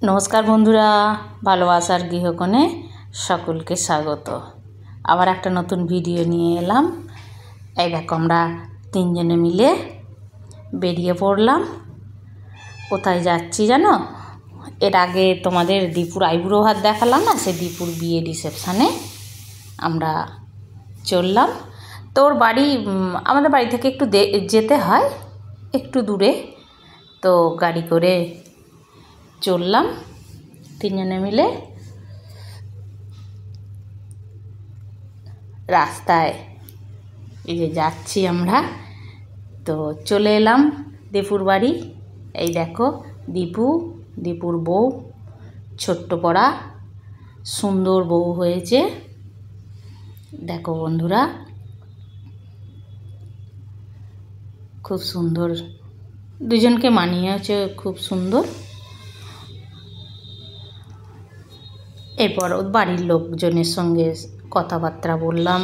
নমস্কার বন্ধুরা, ভালোবাসার গৃহকোণে সকলকে স্বাগত। আবার একটা নতুন ভিডিও নিয়ে এলাম। এই দেখো, আমরা তিনজনে মিলে বেরিয়ে পড়লাম। কোথায় যাচ্ছি জানো? এর আগে তোমাদের দীপুর আইবুড়ো ভাত দেখালাম না, সে দীপুর বিয়ে রিসেপশানে আমরা চললাম। তোর বাড়ি আমাদের বাড়ি থেকে একটু যেতে হয়, একটু দূরে। তো গাড়ি করে চললাম তিনজনে মিলে। রাস্তায় এই যে যাচ্ছি আমরা, তো চলে এলাম দীপুর বাড়ি। এই দেখো দীপুর বউ, ছোট্ট পড়া সুন্দর বউ হয়েছে। দেখো বন্ধুরা, খুব সুন্দর, দুজনকে মানিয়েছে, খুব সুন্দর। এরপর বাড়ির লোকজনের সঙ্গে কথাবার্তা বললাম।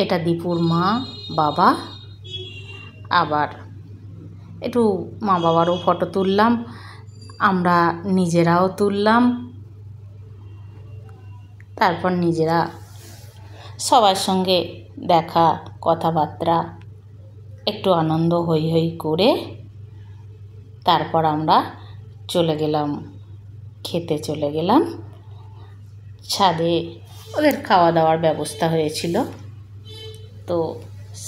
এটা দীপুর মা বাবা, আবার একটু মা বাবারও ফটো তুললাম, আমরা নিজেরাও তুললাম। তারপর নিজেরা সবার সঙ্গে দেখা, কথাবার্তা, একটু আনন্দ হই হই করে তারপর আমরা চলে গেলাম, খেতে চলে গেলাম ছাদে। ওদের খাওয়া দাওয়ার ব্যবস্থা হয়েছিল, তো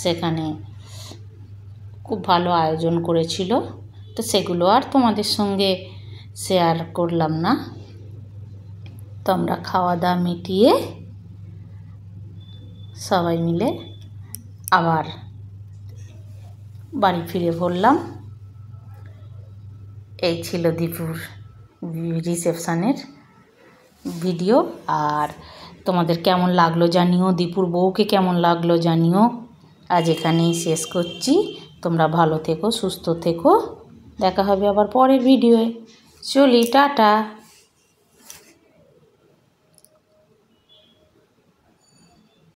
সেখানে খুব ভালো আয়োজন করেছিল। তো সেগুলো আর তোমাদের সঙ্গে শেয়ার করলাম না। তো আমরা খাওয়া দাওয়া মিটিয়ে সবাই মিলে আবার বাড়ি ফিরে পড়লাম। এই ছিল দীপুর রিসেপশানের ভিডিও। আর তোমাদের কেমন লাগলো জানিও, দীপুর বউকে কেমন লাগলো জানিও। আজ এখানেই শেষ করছি। তোমরা ভালো থেকো, সুস্থ থেকো। দেখা হবে আবার পরের ভিডিওয়ে। চলি, টাটা।